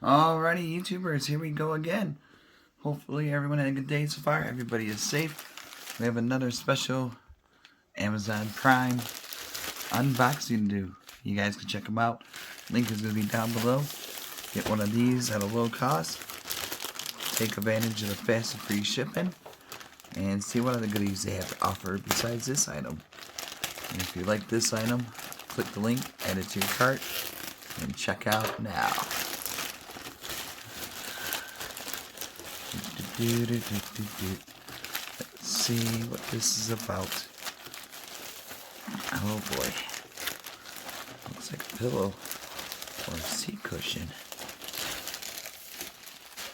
Alrighty, YouTubers, here we go again. Hopefully everyone had a good day so far. Everybody is safe. We have another special Amazon Prime unboxing to do. You guys can check them out. Link is going to be down below. Get one of these at a low cost. Take advantage of the fast and free shipping. And see what other goodies they have to offer besides this item. And if you like this item, click the link, add it to your cart, and check out now. Let's see what this is about. Oh boy. Looks like a pillow or a seat cushion.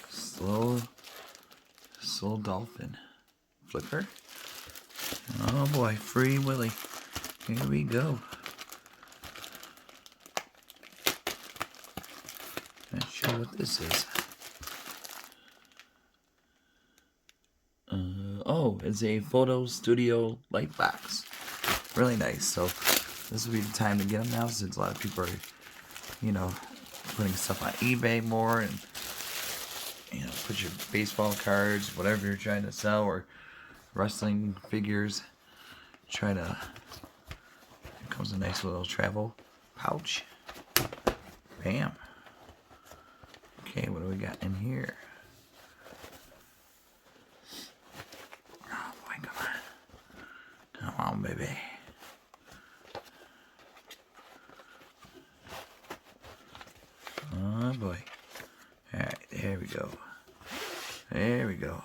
Slow dolphin. Flipper. Oh boy, Free Willy. Here we go. Not sure what this is. Oh, it's a photo studio light box. Really nice. So this will be the time to get them now, since a lot of people are, putting stuff on eBay more, and put your baseball cards, whatever you're trying to sell, or wrestling figures. Here comes a nice little travel pouch. Bam. Okay, what do we got in here? Oh boy, come on. Come on, baby. Oh boy. Alright, there we go. There we go.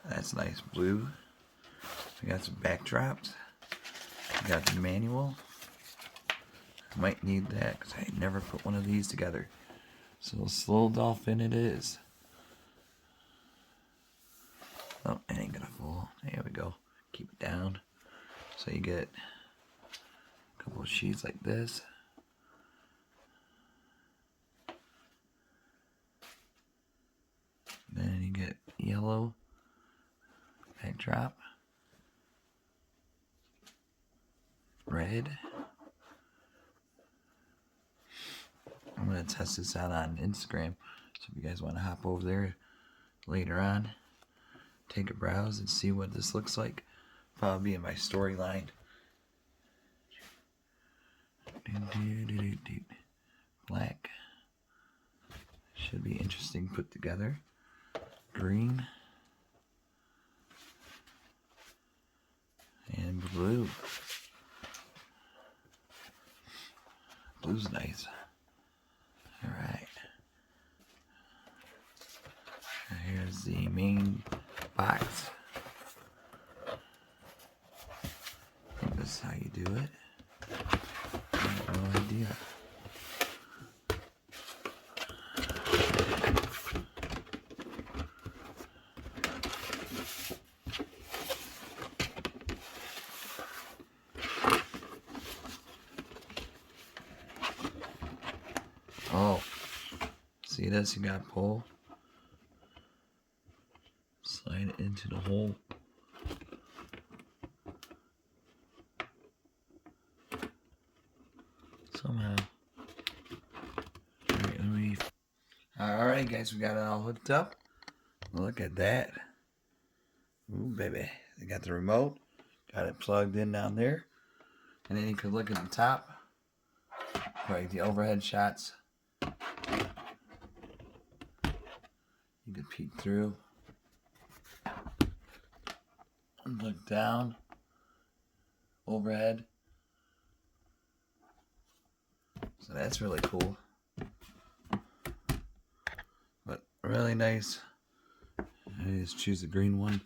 That's nice. Blue. We got some backdrops. We got the manual. I might need that because I never put one of these together. So slow dolphin it is. Oh, it ain't gonna fall. There we go. Keep it down. So you get a couple of sheets like this. Then you get yellow backdrop, red. I'm going to test this out on Instagram, so if you guys want to hop over there later on, take a browse and see what this looks like. Probably in my storyline. Black. Should be interesting put together. Green. And blue. Blue's nice. Alright. Here's the main box. I think this is how you do it. I have no idea. Oh, see this? You got to pull, slide it into the hole. Somehow. Alright, guys, we got it all hooked up. Look at that. Ooh, baby. They got the remote. Got it plugged in down there. And then you could look at the top. Like the overhead shots. You could peek through. And look down. Overhead. So that's really cool. But really nice. I just choose the green one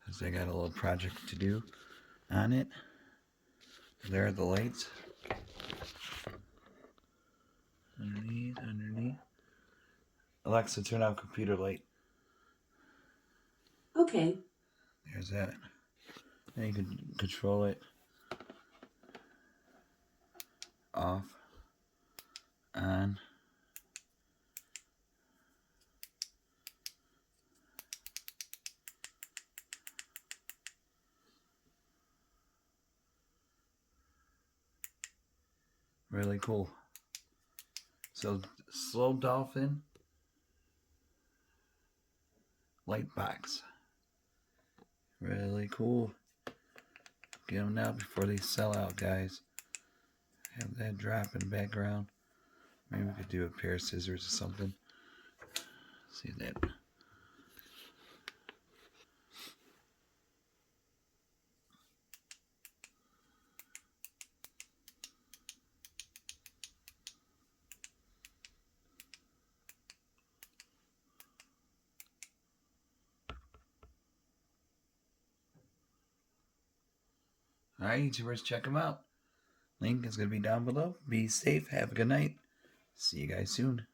because I got a little project to do on it. There are the lights. Underneath. Alexa, turn on computer light. Okay. There's that. Now you can control it. Off. On. Really cool. So slow dolphin light box. Really cool. Get them now before they sell out, guys. Have that drop in the background. Maybe we could do a pair of scissors or something. See that. Alright, YouTubers, check them out. Link is going to be down below. Be safe. Have a good night. See you guys soon.